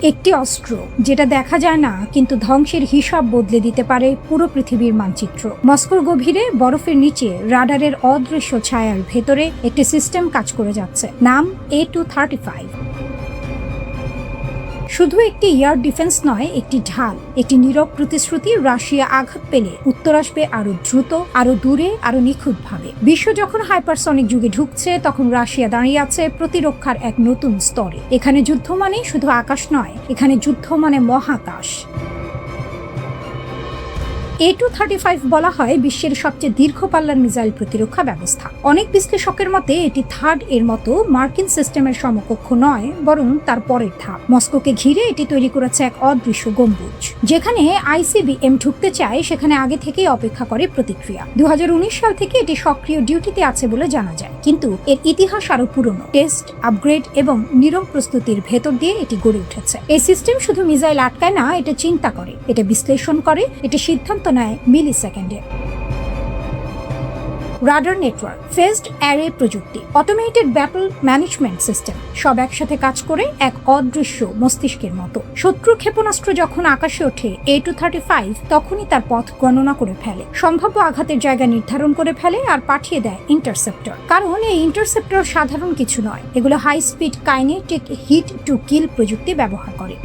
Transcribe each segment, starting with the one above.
একটি অস্ত্র যেটা দেখা যায় না কিন্তু ধ্বংসের হিসাব বদলে দিতে পারে পুরো পৃথিবীর মানচিত্র। মস্কোর গভীরে বরফের নিচে রাডারের অদৃশ্য ছায়ার ভেতরে একটি সিস্টেম কাজ করে যাচ্ছে, নাম A235। শুধু একটি এয়ার ডিফেন্স নয়, একটি ঢাল, একটি নীরব প্রতিশ্রুতি। রাশিয়া আঘাত পেলে উত্তর আসবে আরো দ্রুত, আরো দূরে, আরো নিখুঁতভাবে। বিশ্ব যখন হাইপারসনিক যুগে ঢুকছে, তখন রাশিয়া দাঁড়িয়ে আছে প্রতিরক্ষার এক নতুন স্তরে। এখানে যুদ্ধ মানে শুধু আকাশ নয়, এখানে যুদ্ধ মানে মহাকাশ। A235 বলা হয় বিশ্বের সবচেয়ে দীর্ঘ পাল্লার মিসাইল প্রতিরক্ষা ব্যবস্থা। অনেক বিশ্লেষকের মতে এটি থার্ড এর মতো মার্কিন সিস্টেমের সমকক্ষ নয়, বরং তার পরের ধাপ। মস্কোকে ঘিরে এটি তৈরি করেছে এক অদৃশ্য গম্বুজ। যেখানে ICBM ঢুকতে চায়, সেখানে আগে থেকেই অপেক্ষা করে প্রতিক্রিয়া। 2019 সাল থেকে এটি সক্রিয় ডিউটিতে আছে বলে জানা যায়, কিন্তু এর ইতিহাস আরো পুরনো। টেস্ট, আপগ্রেড এবং নীরব প্রস্তুতির ভেতর দিয়ে এটি গড়ে উঠেছে। এই সিস্টেম শুধু মিসাইল আটকায় না, এটা চিন্তা করে, এটা বিশ্লেষণ করে, এটা সিদ্ধান্ত নেয় মিলি সেকেন্ডে। রাডার নেটওয়ার্ক, ফেজড অ্যারে প্রযুক্তি, অটোমেটেড ব্যাটল ম্যানেজমেন্ট সিস্টেম, সব একসাথে কাজ করে এক অদৃশ্য মস্তিষ্কের মতো। শত্রু ক্ষেপণাস্ত্র যখন আকাশে ওঠে, A235 তখনই তার পথ গণনা করে ফেলে, সম্ভাব্য আঘাতের জায়গা নির্ধারণ করে ফেলে আর পাঠিয়ে দেয় ইন্টারসেপ্টর। কারণ এই ইন্টারসেপ্টর সাধারণ কিছু নয়, এগুলো high speed kinetic hit to kill প্রযুক্তি ব্যবহার করে।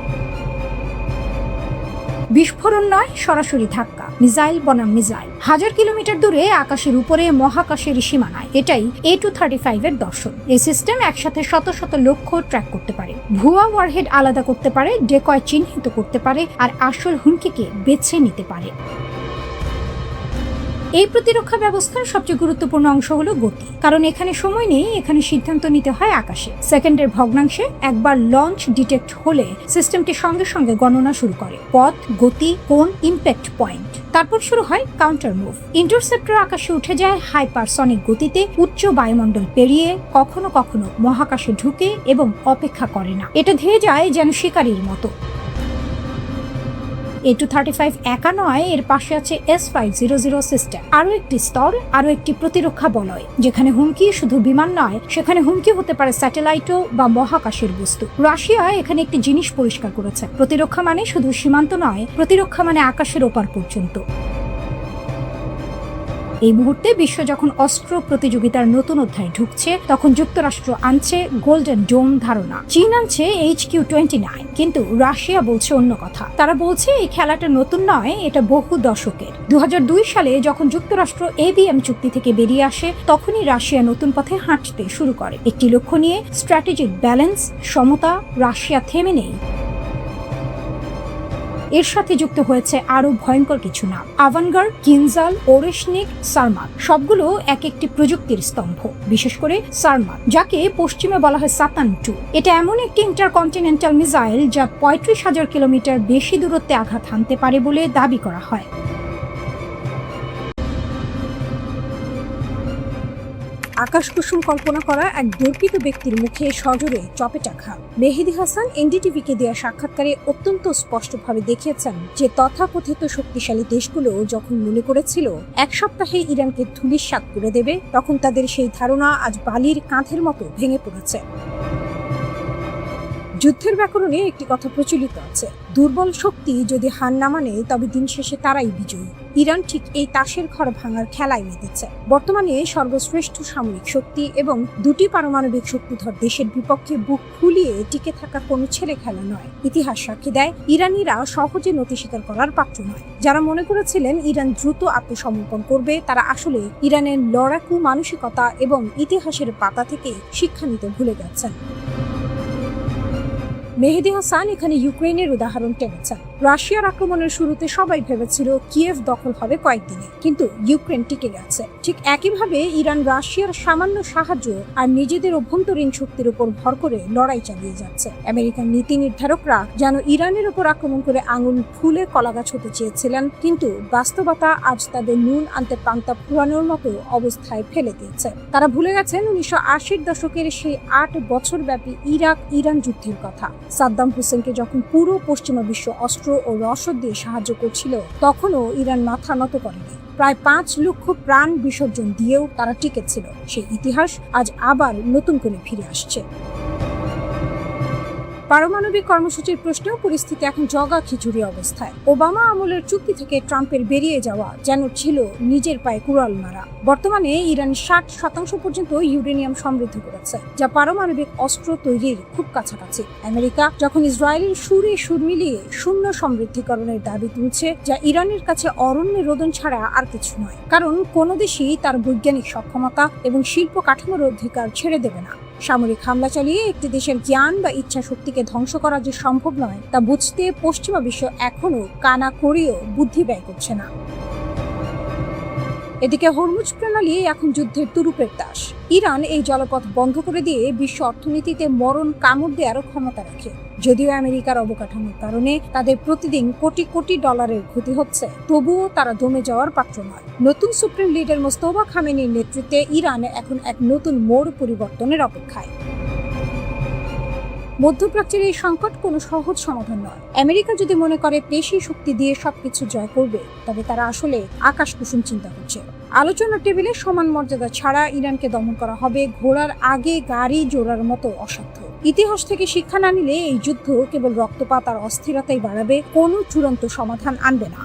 বিস্ফোরণ নয়, সরাসরি ধাক্কা, মিসাইল বনাম মিসাইল। 1000 কিলোমিটার দূরে আকাশের উপরে মহাকাশের সীমানায়, এটাই A235 এর দর্শন। এই সিস্টেম একসাথে শত শত লক্ষ্য ট্র্যাক করতে পারে, ভুয়া ওয়ারহেড আলাদা করতে পারে, ডেকয় চিহ্নিত করতে পারে আর আসল হুমকিকে বেছে নিতে পারে। এই প্রতিরক্ষা ব্যবস্থার সবচেয়ে গুরুত্বপূর্ণ অংশ হলো গতি, কারণ এখানে সময় নেই, এখানে সিদ্ধান্ত নিতে হয় আকাশে। সেকেন্ডের ভগ্নাংশে একবার লঞ্চ ডিটেক্ট হলে সিস্টেমটি সঙ্গে সঙ্গে গণনা শুরু করে, পথ, গতি, কোন, ইম্প্যাক্ট পয়েন্ট। তারপর শুরু হয় কাউন্টার মুভ। ইন্টারসেপ্টর আকাশে উঠে যায় হাইপারসনিক গতিতে, উচ্চ বায়ুমণ্ডল পেরিয়ে, কখনো কখনো মহাকাশে ঢুকে এবং অপেক্ষা করে না। এটা ধেয়ে যায় যেন শিকারীর মতো। A235 একা নয়, এর পাশে আছে S500 সিস্টেম, আরো একটি স্তর, আরো একটি প্রতিরক্ষা বলয়। যেখানে হুমকি শুধু বিমান নয়, সেখানে হুমকি হতে পারে স্যাটেলাইটও বা মহাকাশের বস্তু। রাশিয়া এখানে একটি জিনিস পরিষ্কার করেছে, প্রতিরক্ষা মানে শুধু সীমান্ত নয়, প্রতিরক্ষা মানে আকাশের ওপার পর্যন্ত। এই মুহূর্তে বিশ্ব যখন অস্ত্র প্রতিযোগিতার নতুন অধ্যায় ঢুকছে, তখন যুক্তরাষ্ট্র আনছে গোল্ডেন ডোম ধারণা, চীন আনছে HQ-29, কিন্তু রাশিয়া বলছে অন্য কথা। তারা বলছে এই খেলাটা নতুন নয়, এটা বহু দশকের। 2002 সালে যখন যুক্তরাষ্ট্র ABM চুক্তি থেকে বেরিয়ে আসে, তখনই রাশিয়া নতুন পথে হাঁটতে শুরু করে, একটি লক্ষ্য নিয়ে, স্ট্র্যাটেজিক ব্যালেন্স, সমতা। রাশিয়া থেমে নেই। এর সাথে যুক্ত হয়েছে আরো ভয়ঙ্কর কিছু নাম, আভানগার্ড, কিনজাল, ওরেশনিক, সারমাত। সবগুলো এক একটি প্রযুক্তির স্তম্ভ, বিশেষ করে সারমাত, যাকে পশ্চিমে বলা হয় সাতান 2। এটা এমন একটি ইন্টারকন্টিনেন্টাল মিসাইল যা 35,000 কিলোমিটার বেশি দূরত্বে আঘাত হানতে পারে বলে দাবি করা হয়। আকাশ কুসুম কল্পনা করা এক দর্পিত ব্যক্তির মুখে সজোরে চপেটাঘাত। মেহেদী হাসান এনডিটিভিকে দেওয়া সাক্ষাৎকারে অত্যন্ত স্পষ্টভাবে দেখিয়েছেন যে তথাকথিত শক্তিশালী দেশগুলো যখন মনে করেছিল এক সপ্তাহে ইরানকে ধূলিসাৎ করে দেবে, তখন তাদের সেই ধারণা আজ বালির কাঁধের মতো ভেঙে পড়েছে। যুদ্ধের ব্যাকরণে একটি কথা প্রচলিত আছে, দুর্বল শক্তি যদি হার না মানে, তবে দিন শেষে তারাই বিজয়ী। ইরান ঠিক এই তাসের ঘর ভাঙার খেলায় মেতেছে। বর্তমানে সর্বশ্রেষ্ঠ সামরিক শক্তি এবং দুটি পারমাণবিক শক্তিধর দেশের বিপক্ষে বুক ফুলিয়ে টিকে থাকা কোনো ছেলে খেলা নয়। ইতিহাস সাক্ষী দেয়, ইরানিরা সহজে নতি স্বীকার করার পাত্র নয়। যারা মনে করেছিলেন ইরান দ্রুত আত্মসমর্পণ করবে, তারা আসলে ইরানের লড়াকু মানসিকতা এবং ইতিহাসের পাতা থেকে শিক্ষা নিতে ভুলে গেছেন। মেহেদী হাসান এখানে ইউক্রেনের উদাহরণ টেনেছেন। রাশিয়ার আক্রমণের শুরুতে সবাই ভেবেছিল কিয়েভ দখল হবে কয়েকদিনে, কিন্তু ইউক্রেন টিকে গেছে। ঠিক একইভাবে ইরান রাশিয়ার সামান্য সাহায্য আর নিজেদের অভ্যন্তরীণ শক্তির উপর ভর করে লড়াই চালিয়ে যাচ্ছে। আমেরিকান নীতি নির্ধারকরা যেন ইরানের উপর আক্রমণ করে আঙুল ফুলে কলাগাছ হতে চেয়েছিলেন, কিন্তু বাস্তবতা আজ তাদের নুন আনতে পান্তা ফুরানোর মতো অবস্থায় ফেলে দিয়েছে। তারা ভুলে গেছেন 1980-র দশকের সেই 8 বছর ব্যাপী ইরাক ইরান যুদ্ধের কথা। সাদ্দাম হোসেনকে যখন পুরো পশ্চিমা বিশ্ব অস্ত্র ও রসদ দিয়ে সাহায্য করছিল, তখনও ইরান মাথা নত করেনি। প্রায় 5 লক্ষ প্রাণ বিসর্জন দিয়েও তারা টিকেছিল। সেই ইতিহাস আজ আবার নতুন করে ফিরে আসছে। পারমাণবিক কর্মসূচির প্রশ্নেও পরিস্থিতি এখন জগা খিচুড়ি অবস্থায়। ওবামা আমলের চুক্তি থেকে ট্রাম্পের বেরিয়ে যাওয়া যেন ছিল নিজের পায়ে কুড়াল মারা। বর্তমানে ইরান 60% পর্যন্ত ইউরেনিয়াম সমৃদ্ধ করেছে, যা পারমাণবিক অস্ত্র তৈরির খুব কাছাকাছি। আমেরিকা যখন ইসরায়েলের সুরে সুর মিলিয়ে শূন্য সমৃদ্ধিকরণের দাবি তুলছে, যা ইরানের কাছে অরণ্য রোদন ছাড়া আর কিছু নয়, কারণ কোনো দেশই তার বৈজ্ঞানিক সক্ষমতা এবং শিল্প কাঠামোর অধিকার ছেড়ে দেবে না। সামরিক হামলা চালিয়ে একটি দেশের জ্ঞান বা ইচ্ছা শক্তিকে ধ্বংস করা যে সম্ভব নয়, তা বুঝতে পশ্চিমা বিশ্ব এখনো কানা করেও বুদ্ধি ব্যয় করছে না। এদিকে হরমুজ প্রণালী এখন যুদ্ধের তুরুপের তাস। ইরান এই জলপথ বন্ধ করে দিয়ে বিশ্ব অর্থনীতিতে মরণ কামড় দেওয়ারও ক্ষমতা রাখে। যদিও আমেরিকার অবকাঠামোর কারণে তাদের প্রতিদিন কোটি কোটি ডলারের ক্ষতি হচ্ছে, তবুও তারা দমে যাওয়ার পাত্র নয়। নতুন সুপ্রিম লিডার মোস্তফা খামেনির নেতৃত্বে ইরান এখন এক নতুন মোড় পরিবর্তনের অপেক্ষায়। মধ্যপ্রাচ্যের এই সংকট কোনো সহজ সমাধান নয়। আমেরিকা যদি মনে করে পেশি শক্তি দিয়ে সবকিছু জয় করবে, তবে তারা আসলে আকাশ কুসুম চিন্তা করছে। আলোচনার টেবিলে সমান মর্যাদা ছাড়া ইরানকে দমন করা হবে ঘোড়ার আগে গাড়ি জোড়ার মতো অসাধ্য। ইতিহাস থেকে শিক্ষা না নিলে এই যুদ্ধ কেবল রক্তপাত আর অস্থিরতাই বাড়াবে, কোনো চূড়ান্ত সমাধান আনবে না।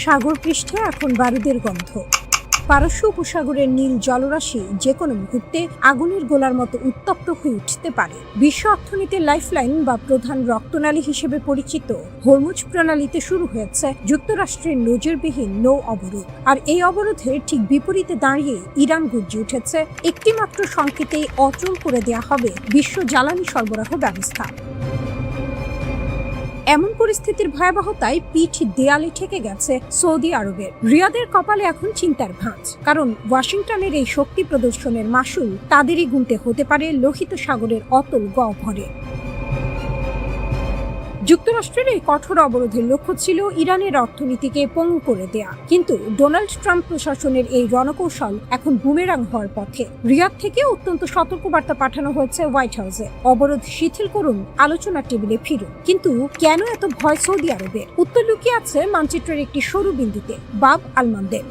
সাগর পৃষ্ঠে এখন বারুদের গন্ধ। পারস্য উপসাগরের নীল জলরাশি যে কোনো মুহূর্তে আগুনের গোলার মতো উত্তপ্ত হয়ে উঠতে পারে। বিশ্ব অর্থনীতির লাইফলাইন বা প্রধান রক্তনালী হিসেবে পরিচিত হরমুজ প্রণালীতে শুরু হয়েছে যুক্তরাষ্ট্রের নজিরবিহীন নৌ অবরোধ। আর এই অবরোধের ঠিক বিপরীতে দাঁড়িয়ে ইরান গর্জে উঠেছে, একটিমাত্র সংকেতেই অচল করে দেয়া হবে বিশ্ব জ্বালানি সরবরাহ ব্যবস্থা। এমন পরিস্থিতির ভয়াবহতায় পিঠ দেয়ালে ঠেকে গেছে সৌদি আরবের। রিয়াদের কপালে এখন চিন্তার ভাঁজ, কারণ ওয়াশিংটনের এই শক্তি প্রদর্শনের মাসুল তাদেরই গুনতে হতে পারে লোহিত সাগরের অতল গহ্বরে। যুক্তরাষ্ট্রের এই কঠোর অবরোধের লক্ষ্য ছিল ইরানের অর্থনীতিকে পঙ্গু করে দেয়া, কিন্তু ডোনাল্ড ট্রাম্প প্রশাসনের এই রণকৌশল এখন বুমেরাং হওয়ার পথে। রিয়াদ থেকে অত্যন্ত সতর্কবার্তা পাঠানো হয়েছে হোয়াইট হাউসে, অবরোধ শিথিল করুন, আলোচনার টেবিলে ফিরুন। কিন্তু কেন এত ভয় সৌদি আরবের? উত্তর লুকিয়ে আছে মানচিত্রের একটি সরু বিন্দুতে, বাব আল মানদেব।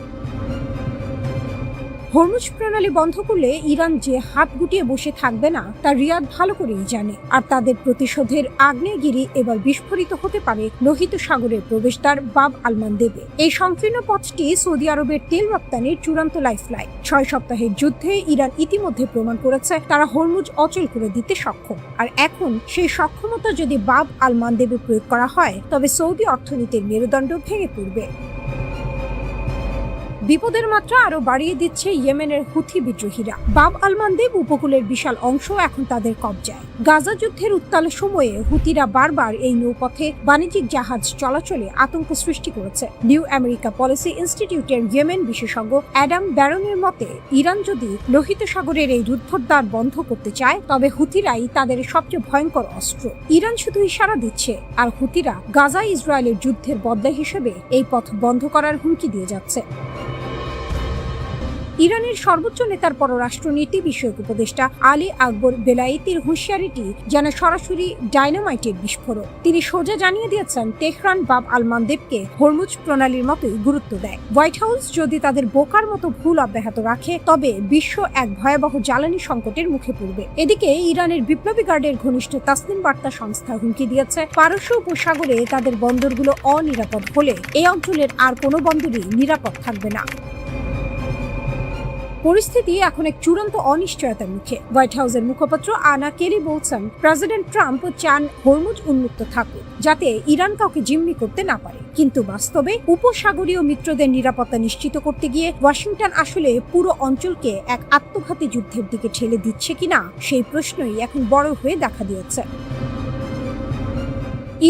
হরমুজ প্রণালী বন্ধ করলে ইরান যে হাত গুটিয়ে বসে থাকবে না, তা রিয়াদ ভালো করেই জানে। আর তাদের প্রতিশোধের আগ্নেয়গিরি এবার বিস্ফোরিত হতে পারে লোহিত সাগরের প্রবেশদ্বার বাব আল মানদেবে। এই সংকীর্ণ পথটি সৌদি আরবের তেল রপ্তানির চূড়ান্ত লাইফলাইন। 6 সপ্তাহের যুদ্ধে ইরান ইতিমধ্যে প্রমাণ করেছে তারা হরমুজ অচল করে দিতে সক্ষম। আর এখন সেই সক্ষমতা যদি বাব আল মানদেবে প্রয়োগ করা হয়, তবে সৌদি অর্থনীতির মেরুদণ্ড ভেঙে পড়বে। বিপদের মাত্রা আরো বাড়িয়ে দিচ্ছে ইয়েমেনের হুথি বিদ্রোহীরা। বাব আল মানদেব উপকূলের বিশাল অংশ এখন তাদের কবজায়। গাজা যুদ্ধের উত্তাল সময়ে হুথিরা বারবার এই নৌপথে বাণিজ্যিক জাহাজ চলাচলে আতঙ্ক সৃষ্টি করেছে। নিউ আমেরিকা পলিসি ইনস্টিটিউটের ইয়েমেন বিশেষজ্ঞ অ্যাডাম ব্যারনের মতে, ইরান যদি লোহিত সাগরের এই রুদ্ধদ্বার বন্ধ করতে চায়, তবে হুথিরাই তাদের সবচেয়ে ভয়ঙ্কর অস্ত্র। ইরান শুধু ইশারা দিচ্ছে, আর হুথিরা গাজা ইসরায়েলের যুদ্ধের বদলা হিসেবে এই পথ বন্ধ করার হুমকি দিয়ে যাচ্ছে। ইরানের সর্বোচ্চ নেতার পররাষ্ট্রনীতি বিষয়ক উপদেষ্টা আলী আকবর বেলায়েতির হুঁশিয়ারিটি যেন সরাসরি ডাইনামাইটের বিস্ফোরক। তিনি সোজা জানিয়ে দিয়েছেন, তেহরান বাব আল মানদেবকে হরমুজ প্রণালীর মতোই গুরুত্ব দেয়। হোয়াইট হাউস যদি তাদের বোকার মতো ভুল অব্যাহত রাখে, তবে বিশ্ব এক ভয়াবহ জ্বালানি সংকটের মুখে পড়বে। এদিকে ইরানের বিপ্লবী গার্ডের ঘনিষ্ঠ তাসনিম বার্তা সংস্থা হুমকি দিয়েছে, পারস্য উপসাগরে তাদের বন্দরগুলো অনিরাপদ হলে এই অঞ্চলের আর কোনো বন্দরই নিরাপদ থাকবে না। পরিস্থিতি এখন এক চূড়ান্ত অনিশ্চয়তার মুখে। হোয়াইট হাউসের মুখপাত্র আনা কেলি বলছেন, প্রেসিডেন্ট ট্রাম্প চান হরমুজ উন্মুক্ত থাকুক, যাতে ইরান কাউকে জিম্মি করতে না পারে। কিন্তু বাস্তবে উপসাগরীয় মিত্রদের নিরাপত্তা নিশ্চিত করতে গিয়ে ওয়াশিংটন আসলে পুরো অঞ্চলকে এক আত্মঘাতী যুদ্ধের দিকে ঠেলে দিচ্ছে কিনা, সেই প্রশ্নই এখন বড় হয়ে দেখা দিয়েছে।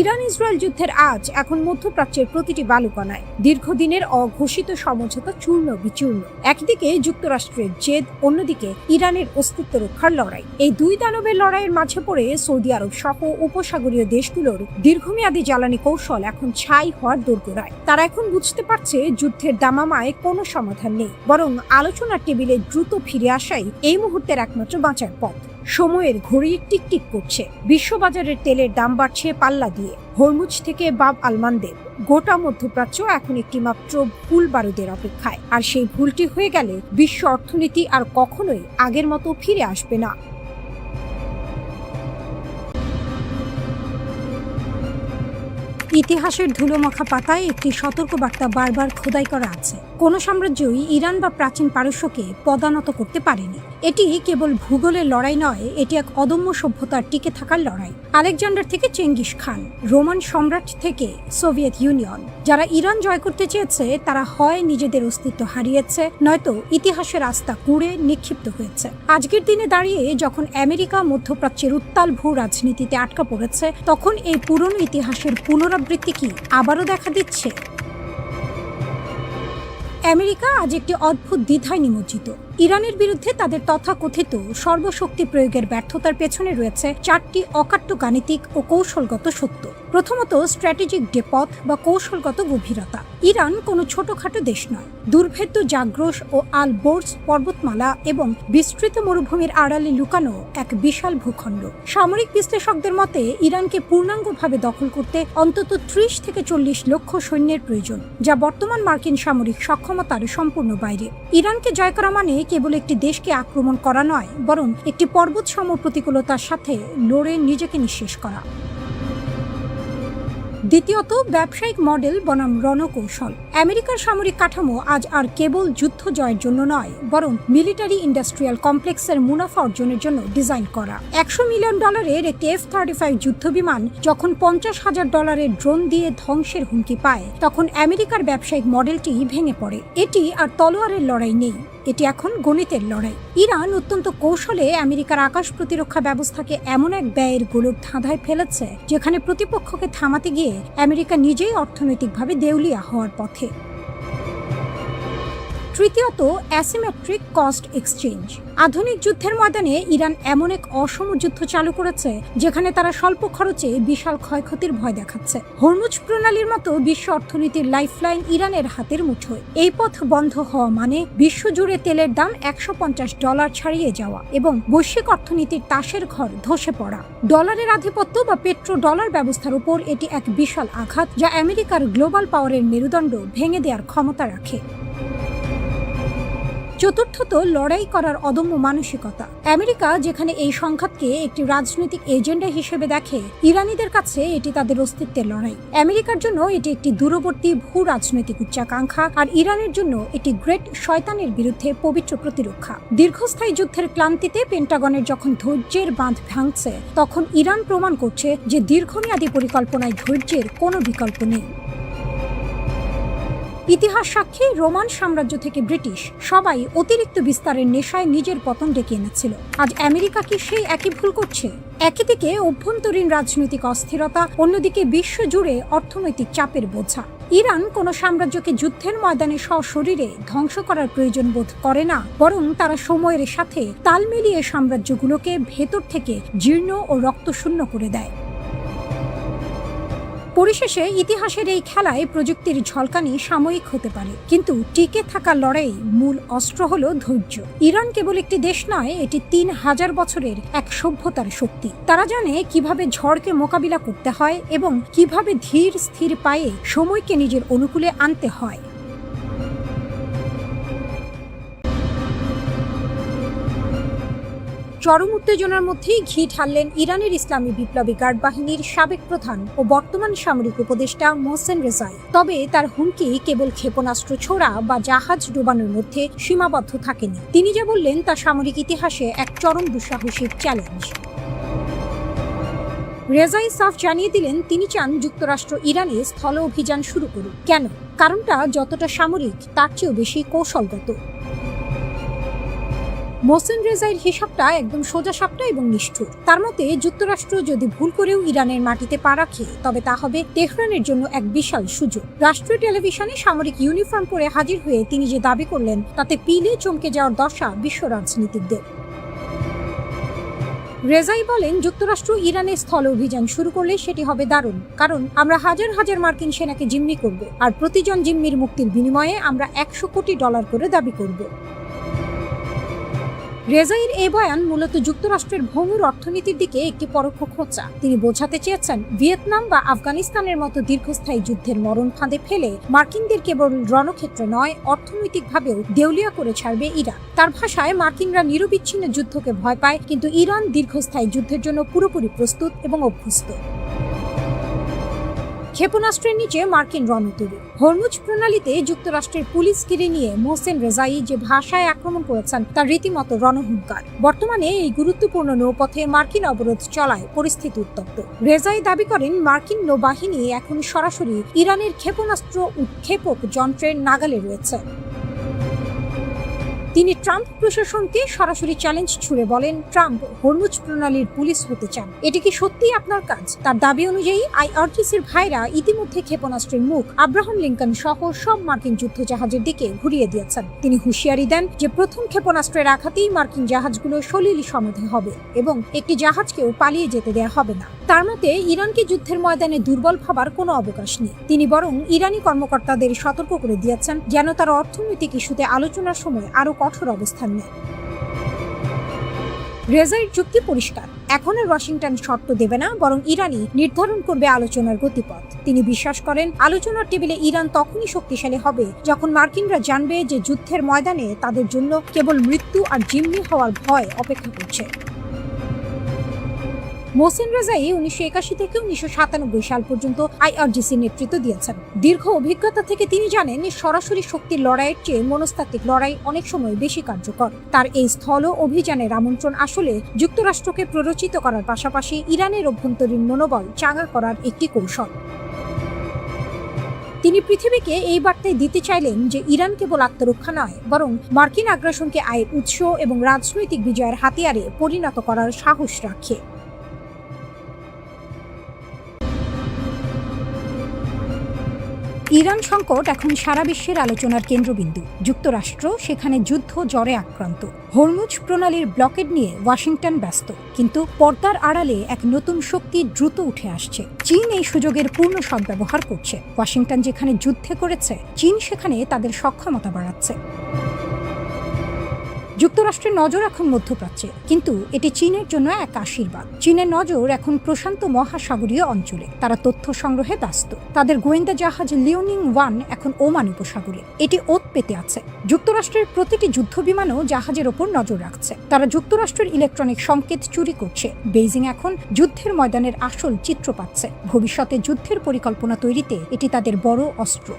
ইরান ইসরায়েল যুদ্ধের আজ এখন মধ্যপ্রাচ্যের প্রতিটি বালুকণায় দীর্ঘদিনের অঘোষিত সমঝোতা চূর্ণ বিচূর্ণ। একদিকে যুক্তরাষ্ট্রের জেদ, অন্যদিকে ইরানের অস্তিত্ব রক্ষার লড়াই। এই দুই দানবের লড়াইয়ের মাঝে পড়ে সৌদি আরব সহ উপসাগরীয় দেশগুলোর দীর্ঘমেয়াদী জ্বালানি কৌশল এখন ছাই হওয়ার দোরগোড়ায়। তারা এখন বুঝতে পারছে যুদ্ধের দামামায় কোনো সমাধান নেই, বরং আলোচনার টেবিলে দ্রুত ফিরে আসাই এই মুহূর্তের একমাত্র বাঁচার পথ। সময়ের ঘড়ি টিকটিক করছে, বিশ্ববাজারের তেলের দাম বাড়ছে পাল্লা দিয়ে। হরমুজ থেকে বাব আল মানদেব, গোটা মধ্যপ্রাচ্য এখন একটি মাত্র ভুল বারুদের অপেক্ষায়, আর সেই ভুলটি হয়ে গেলে বিশ্ব অর্থনীতি আর কখনোই আগের মতো ফিরে আসবে না। ইতিহাসের ধুলোমাখা পাতায় একটি সতর্কবার্তা বারবার খোদাই করা আছে। কোনো সাম্রাজ্যই ইরান বা প্রাচীন পারস্যকে পদানত করতে পারেনি। এটি কেবল ভূগোলের লড়াই নয়, এটি এক অদম্য সভ্যতার টিকে থাকার লড়াই। আলেকজান্ডার থেকে চেঙ্গিস খান, রোমান সম্রাট থেকে সোভিয়েত ইউনিয়ন, যারা ইরান জয় করতে চেয়েছে তারা হয় নিজেদের অস্তিত্ব হারিয়েছে, নয়তো ইতিহাসের আস্থা কুঁড়ে নিক্ষিপ্ত হয়েছে। আজকের দিনে দাঁড়িয়ে যখন আমেরিকা মধ্যপ্রাচ্যের উত্তাল ভূ রাজনীতিতে আটকা পড়েছে, তখন এই পুরনো ইতিহাসের পুনরাবৃত্তি কি আবারও দেখা দিচ্ছে? আমেরিকা আজ একটি অদ্ভুত দ্বিধায় নিমজ্জিত। ইরানের বিরুদ্ধে তাদের তথাকথিত সর্বশক্তি প্রয়োগের ব্যর্থতার পেছনে রয়েছে 4টি অকাট্য গাণিতিক ও কৌশলগত সত্য। প্রথমত, স্ট্র্যাটেজিক ডেপথ বা কৌশলগত গভীরতা। ইরান কোনো ছোটখাটো দেশ নয়। দুর্ভেদ্য জাগ্রস ও আলবোর্স পর্বতমালা এবং বিস্তৃত মরুভূমির আড়ালে লুকানো এক বিশাল ভূখণ্ড। সামরিক বিশ্লেষকদের মতে ইরানকে পূর্ণাঙ্গভাবে দখল করতে অন্তত 30 থেকে 40 লক্ষ সৈন্যের প্রয়োজন, যা বর্তমান মার্কিন সামরিক সক্ষমতার সম্পূর্ণ বাইরে। ইরানকে জয় করা মানে কেবল একটি দেশকে আক্রমণ করা নয়, বরং একটি পর্বতসম প্রতিকূলতার সাথে লড়ে নিজেকে নিঃশেষ করা। দ্বিতীয়ত, ব্যবসায়িক মডেল বনাম রণকৌশল। আমেরিকার সামরিক কাঠামো আজ আর কেবল যুদ্ধ জয়ের জন্য নয়, বরং মিলিটারি ইন্ডাস্ট্রিয়াল কমপ্লেক্সের মুনাফা অর্জনের জন্য ডিজাইন করা। $100 মিলিয়ন একটি F-35 যুদ্ধ বিমান যখন $50,000 ড্রোন দিয়ে ধ্বংসের হুমকি পায়, তখন আমেরিকার ব্যবসায়িক মডেলটি ভেঙে পড়ে। এটি আর তলোয়ারের লড়াই নেই, এটি এখন গণিতের লড়াই। ইরান অত্যন্ত কৌশলে আমেরিকার আকাশ প্রতিরক্ষা ব্যবস্থাকে এমন এক ব্যয়ের গোলক ধাঁধায় ফেলেছে, যেখানে প্রতিপক্ষকে থামাতে গিয়ে আমেরিকা নিজেই অর্থনৈতিকভাবে দেউলিয়া হওয়ার পথে। তৃতীয়ত, অ্যাসিমেট্রিক কস্ট এক্সচেঞ্জ। আধুনিক যুদ্ধের ময়দানে ইরান এমন এক অসম যুদ্ধ চালু করেছে যেখানে তারা স্বল্প খরচে বিশাল ক্ষয়ক্ষতির ভয় দেখাচ্ছে। হরমুজ প্রণালীর মতো বিশ্ব অর্থনীতির লাইফলাইন ইরানের হাতের মুঠোয়। এই পথ বন্ধ হওয়া মানে বিশ্বজুড়ে তেলের দাম $150 ছাড়িয়ে যাওয়া এবং বৈশ্বিক অর্থনীতির তাসের ঘর ধসে পড়া। ডলারের আধিপত্য বা পেট্রো ডলার ব্যবস্থার উপর এটি এক বিশাল আঘাত, যা আমেরিকার গ্লোবাল পাওয়ারের মেরুদণ্ড ভেঙে দেওয়ার ক্ষমতা রাখে। চতুর্থত, লড়াই করার অদম্য মানসিকতা। আমেরিকা যেখানে এই সংঘাতকে একটি রাজনৈতিক এজেন্ডা হিসেবে দেখে, ইরানিদের কাছে এটি তাদের অস্তিত্বের লড়াই। আমেরিকার জন্য এটি একটি দূরবর্তী ভূ রাজনৈতিক উচ্চাকাঙ্ক্ষা, আর ইরানের জন্য এটি গ্রেট শয়তানের বিরুদ্ধে পবিত্র প্রতিরক্ষা। দীর্ঘস্থায়ী যুদ্ধের ক্লান্তিতে পেন্টাগনের যখন ধৈর্যের বাঁধ ভাঙছে, তখন ইরান প্রমাণ করছে যে দীর্ঘমেয়াদী পরিকল্পনায় ধৈর্যের কোনো বিকল্প নেই। ইতিহাস সাক্ষী, রোমান সাম্রাজ্য থেকে ব্রিটিশ সবাই অতিরিক্ত বিস্তারের নেশায় নিজের পতন ডেকে এনেছিল। আজ আমেরিকা কি সেই একই ভুল করছে? একই দিকে অভ্যন্তরীণ রাজনৈতিক অস্থিরতা, অন্যদিকে বিশ্বজুড়ে অর্থনৈতিক চাপের বোঝা। ইরান কোনো সাম্রাজ্যকে যুদ্ধের ময়দানে সশরীরে ধ্বংস করার প্রয়োজন বোধ করে না, বরং তারা সময়ের সাথে তাল মিলিয়ে সাম্রাজ্যগুলোকে ভেতর থেকে জীর্ণ ও রক্তশূন্য করে দেয়। পরিশেষে ইতিহাসের এই খেলায় প্রযুক্তির ঝলকানি সাময়িক হতে পারে, কিন্তু টিকে থাকার লড়াই মূল অস্ত্র হলো ধৈর্য। ইরান কেবল একটি দেশ নয়, এটি 3000 বছরের এক সভ্যতার শক্তি। তারা জানে কিভাবে ঝড়কে মোকাবিলা করতে হয় এবং কিভাবে ধীর স্থির পায়ে সময়কে নিজের অনুকূলে আনতে হয়। চরম উত্তেজনার মধ্যেই ঘি ঢাললেন ইরানের ইসলামী বিপ্লবী গার্ড বাহিনীর সাবেক প্রধান ও বর্তমান সামরিক উপদেষ্টা মোহসেন রেজাই। তবে তার হুমকি কেবল ক্ষেপণাস্ত্র ছোড়া বা জাহাজ ডোবানোর মধ্যে সীমাবদ্ধ থাকেনি। তিনি যা বললেন তা সামরিক ইতিহাসে এক চরম দুঃসাহসিক চ্যালেঞ্জ। রেজাই সাফ জানিয়ে দিলেন তিনি চান যুক্তরাষ্ট্র ইরানে স্থল অভিযান শুরু করুক। কেন? কারণটা যতটা সামরিক তার চেয়েও বেশি কৌশলগত। মোহসেন রেজাইর হিসাবটা একদম সোজাসাপটা এবং নিষ্ঠুর। তার মতে, যুক্তরাষ্ট্র যদি ভুল করেও ইরানের মাটিতে পা রাখে, তবে তা হবে তেহরানের জন্য এক বিশাল সুযোগ। রাষ্ট্রীয় টেলিভিশনে সামরিক ইউনিফর্ম পরে হাজির হয়ে তিনি যে দাবি করলেন, তাতে পিলে চমকে যাওয়ার দশা বিশ্ব রাজনীতিকদের। রেজাই বলেন, যুক্তরাষ্ট্র ইরানে স্থল অভিযান শুরু করলে সেটি হবে দারুণ, কারণ আমরা হাজার হাজার মার্কিন সেনাকে জিম্মি করব, আর প্রতিজন জিম্মির মুক্তির বিনিময়ে আমরা $100 কোটি করে দাবি করব। রেজাইর এই বয়ান মূলত যুক্তরাষ্ট্রের ভঙ্গুর অর্থনীতির দিকে একটি পরোক্ষ খোঁচা। তিনি বোঝাতে চেয়েছেন, ভিয়েতনাম বা আফগানিস্তানের মতো দীর্ঘস্থায়ী যুদ্ধের মরণ ফাঁদে ফেলে মার্কিনদের কেবল রণক্ষেত্রে নয়, অর্থনৈতিকভাবেও দেউলিয়া করে ছাড়বে ইরান। তার ভাষায়, মার্কিনরা নিরবিচ্ছিন্ন যুদ্ধকে ভয় পায়, কিন্তু ইরান দীর্ঘস্থায়ী যুদ্ধের জন্য পুরোপুরি প্রস্তুত এবং অভ্যস্ত। ক্ষেপণাস্ত্রের নিচে মার্কিন রণতরী। হরমুজ প্রণালীতে যুক্তরাষ্ট্রের পুলিশগিরি নিয়ে মোহসেন রেজাই যে ভাষায় আক্রমণ করেছেন তা রীতিমতো রণহুঙ্কার। বর্তমানে এই গুরুত্বপূর্ণ নৌপথে মার্কিন অবরোধ চলায় পরিস্থিতি উত্তপ্ত। রেজাই দাবি করেন, মার্কিন নৌবাহিনী এখন সরাসরি ইরানের ক্ষেপণাস্ত্র উৎক্ষেপক যন্ত্রের নাগালে রয়েছে। তিনি ট্রাম্প প্রশাসনকে সরাসরি চ্যালেঞ্জ ছুড়ে বলেন, ট্রাম্প হরমুজ প্রণালীর পুলিশ হতে চান, এটি কি সত্যিই আপনার কাজ? তার দাবি অনুযায়ী আইআরজিসির ভাইরা ইতিমধ্যে ক্ষেপণাস্ত্রের মুখ আব্রাহাম লিঙ্কন সহ সব মার্কিন যুদ্ধজাহাজের দিকে ঘুরিয়ে দিয়েছেন। তিনি হুঁশিয়ারি দেন যে প্রথম ক্ষেপণাস্ত্রের আঘাতেই মার্কিন জাহাজগুলো সলিলি সমাধি হবে এবং একটি জাহাজকেও পালিয়ে যেতে দেয়া হবে না। তার মতে, ইরানকে যুদ্ধের ময়দানে দুর্বল ভাবার কোনো অবকাশ নেই। তিনি বরং ইরানি কর্মকর্তাদের সতর্ক করে দিয়েছেন যেন তারা অর্থনৈতিক ইস্যুতে আলোচনার সময় আরও কঠোর অবস্থান নেয়। রেজাইর যুক্তি পরিষ্কার, এখন আর ওয়াশিংটন শর্ত দেবে না, বরং ইরানই নির্ধারণ করবে আলোচনার গতিপথ। তিনি বিশ্বাস করেন, আলোচনার টেবিলে ইরান তখনই শক্তিশালী হবে যখন মার্কিনরা জানবে যে যুদ্ধের ময়দানে তাদের জন্য কেবল মৃত্যু আর জিম্মি হওয়ার ভয় অপেক্ষা করছে। মোহসেন রেজাই 1981 থেকে 1997 সাল পর্যন্ত আইআরজিসি নেতৃত্ব দিয়েছেন। দীর্ঘ অভিজ্ঞতা থেকে তিনি জানেন, সরাসরি শক্তির লড়াইয়ের চেয়ে মনস্তাত্ত্বিক লড়াই অনেক সময় বেশি কার্যকর। তার এই স্থল অভিযানের আমন্ত্রণ আসলে যুক্তরাষ্ট্রকে প্ররোচিত করার পাশাপাশি ইরানের অভ্যন্তরীণ মনোবল চাঙ্গা করার একটি কৌশল। তিনি পৃথিবীকে এই বার্তায় দিতে চাইলেন যে ইরান কেবল আত্মরক্ষা নয়, বরং মার্কিন আগ্রাসনকে আয়ের উৎস এবং রাজনৈতিক বিজয়ের হাতিয়ারে পরিণত করার সাহস রাখে। ইরান সংকট এখন সারা বিশ্বের আলোচনার কেন্দ্রবিন্দু। যুক্তরাষ্ট্র সেখানে যুদ্ধ জ্বরে আক্রান্ত। হরমুজ প্রণালীর ব্লকেড নিয়ে ওয়াশিংটন ব্যস্ত, কিন্তু পর্দার আড়ালে এক নতুন শক্তি দ্রুত উঠে আসছে। চীন এই সুযোগের পূর্ণ সদ্ব্যবহার করছে। ওয়াশিংটন যেখানে যুদ্ধে করেছে, চীন সেখানে তাদের সক্ষমতা বাড়াচ্ছে। যুক্তরাষ্ট্রের নজর এখন মধ্যপ্রাচ্যে, কিন্তু এটি চীনের জন্য এক আশীর্বাদ। চীনের নজর এখন প্রশান্ত মহাসাগরীয় অঞ্চলে। তারা তথ্য সংগ্রহে ব্যস্ত। তাদের গোয়েন্দা জাহাজ লিওনিং 1 এখন ওমান উপসাগরে। এটি ওত পেতে আছে। যুক্তরাষ্ট্রের প্রতিটি যুদ্ধ বিমানও জাহাজের ওপর নজর রাখছে। তারা যুক্তরাষ্ট্রের ইলেকট্রনিক সংকেত চুরি করছে। বেইজিং এখন যুদ্ধের ময়দানের আসল চিত্র পাচ্ছে। ভবিষ্যতে যুদ্ধের পরিকল্পনা তৈরিতে এটি তাদের বড় অস্ত্র।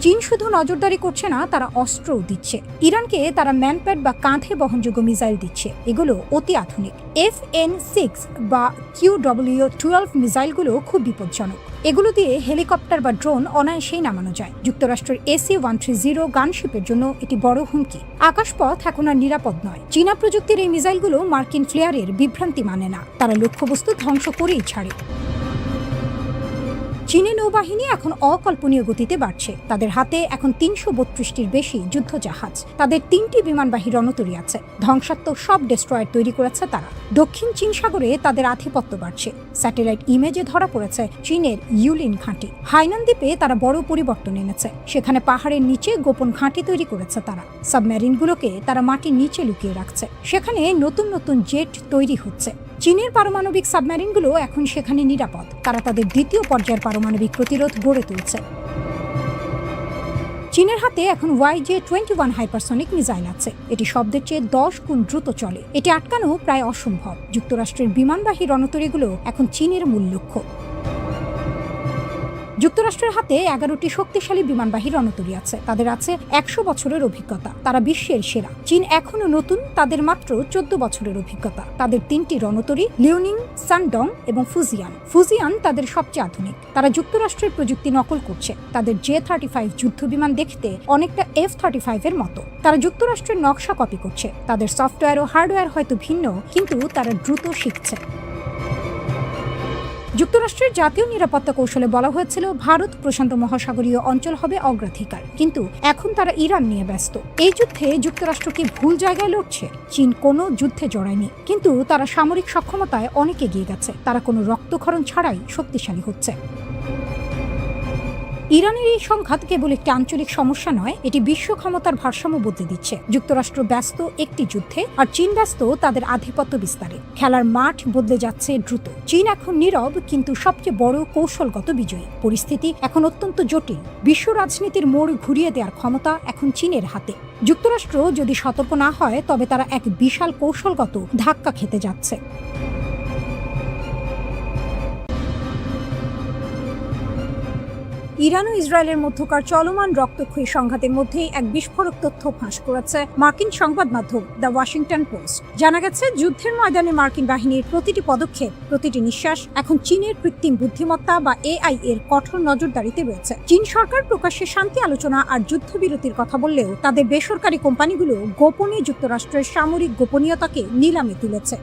চীন শুধু নজরদারি করছে না, তারা অস্ত্রও দিচ্ছে। ইরানকে তারা ম্যানপ্যাড বা কাঁধে বহনযোগ্য মিসাইল দিচ্ছে। এগুলো অতি আধুনিক। FN-6 বা QW-12 মিসাইলগুলো খুব বিপজ্জনক। এগুলো দিয়ে হেলিকপ্টার বা ড্রোন অনায়াসেই নামানো যায়। যুক্তরাষ্ট্রের AC-130 গানশিপের জন্য এটি বড় হুমকি। আকাশপথ এখন আর নিরাপদ নয়। চীনা প্রযুক্তির এই মিসাইলগুলো মার্কিন ফ্লেয়ারের বিভ্রান্তি মানে না। তারা লক্ষ্যবস্তু ধ্বংস করেই ছাড়ে। চীনের নৌবাহিনী এখন অকল্পনীয় গতিতে বাড়ছে। তাদের হাতে এখন 332টির বেশি যুদ্ধজাহাজ। তাদের 3টি বিমানবাহী রণতরী আছে। ধ্বংসাত্মক সব ডেস্ট্রয়ার তৈরি করেছে তারা। দক্ষিণ চীন সাগরে তাদের আধিপত্য বাড়ছে। স্যাটেলাইট ইমেজে ধরা পড়েছে চীনের ইউলিন ঘাঁটি। হাইনান দ্বীপে তারা বড় পরিবর্তন এনেছে। সেখানে পাহাড়ের নিচে গোপন ঘাঁটি তৈরি করেছে তারা। সাবমেরিনগুলোকে তারা মাটির নিচে লুকিয়ে রাখছে। সেখানে নতুন নতুন জেট তৈরি হচ্ছে। চীনের পারমাণবিক সাবমেরিনগুলো এখন সেখানে নিরাপদ। তারা তাদের দ্বিতীয় পর্যায়ের পারমাণবিক প্রতিরোধ গড়ে তুলছে। চীনের হাতে এখন YJ-21 হাইপারসনিক মিসাইল আছে। এটি শব্দের চেয়ে 10 গুণ দ্রুত চলে। এটি আটকানো প্রায় অসম্ভব। যুক্তরাষ্ট্রের বিমানবাহী রণতরীগুলো এখন চীনের মূল লক্ষ্য। যুক্তরাষ্ট্রের হাতে 11টি শক্তিশালী বিমানবাহী রণতরী আছে। তাদের আছে 100 বছরের অভিজ্ঞতা। তারা বিশ্বের সেরা। চীন এখনো নতুন, তাদের মাত্র 14 বছরের অভিজ্ঞতা। তাদের 3টি রণতরী লিওনিং, সানডং এবং ফুজিয়ান তাদের সবচেয়ে আধুনিক। তারা যুক্তরাষ্ট্রের প্রযুক্তি নকল করছে। তাদের J-35 যুদ্ধবিমান দেখতে অনেকটা F-35 এর মতো। তারা যুক্তরাষ্ট্রের নকশা কপি করছে। তাদের সফটওয়্যার ও হার্ডওয়্যার হয়তো ভিন্ন, কিন্তু তারা দ্রুত শিখছে। যুক্তরাষ্ট্রের জাতীয় নিরাপত্তা কৌশলে বলা হয়েছিল ভারত প্রশান্ত মহাসাগরীয় অঞ্চল হবে অগ্রাধিকার, কিন্তু এখন তারা ইরান নিয়ে ব্যস্ত। এই যুদ্ধে যুক্তরাষ্ট্র কি ভুল জায়গায় লড়ছে? চীন কোনো যুদ্ধে জড়ায়নি, কিন্তু তারা সামরিক সক্ষমতায় অনেক এগিয়ে গেছে। তারা কোনো রক্তক্ষরণ ছাড়াই শক্তিশালী হচ্ছে। ইরানের এই সংঘাত কেবল একটি আঞ্চলিক সমস্যা নয়, এটি বিশ্ব ক্ষমতার ভারসাম্য বদলে দিচ্ছে। যুক্তরাষ্ট্র ব্যস্ত একটি যুদ্ধে, আর চীন ব্যস্ত তাদের আধিপত্য বিস্তারে। খেলার মাঠ বদলে যাচ্ছে দ্রুত। চীন এখন নীরব, কিন্তু সবচেয়ে বড় কৌশলগত বিজয়ী। পরিস্থিতি এখন অত্যন্ত জটিল। বিশ্ব রাজনীতির মোড় ঘুরিয়ে দেওয়ার ক্ষমতা এখন চীনের হাতে। যুক্তরাষ্ট্র যদি সতর্ক না হয়, তবে তারা এক বিশাল কৌশলগত ধাক্কা খেতে যাচ্ছে। ইরান ও ইসরায়েলের মধ্যকার চলমান রক্তক্ষয়ী সংঘাতের মধ্যেই এক বিস্ফোরক তথ্য ফাঁস করেছে মার্কিন সংবাদ মাধ্যম দ্য ওয়াশিংটন পোস্ট। জানা গেছে, যুদ্ধের ময়দানে মার্কিন বাহিনীর প্রতিটি পদক্ষেপ, প্রতিটি নিঃশ্বাস এখন চীনের কৃত্রিম বুদ্ধিমত্তা বা এআই এর কঠোর নজরদারিতে রয়েছে। চীন সরকার প্রকাশ্যে শান্তি আলোচনা আর যুদ্ধবিরতির কথা বললেও তাদের বেসরকারি কোম্পানিগুলো গোপনে যুক্তরাষ্ট্রের সামরিক গোপনীয়তাকে নিলামে তুলেছে।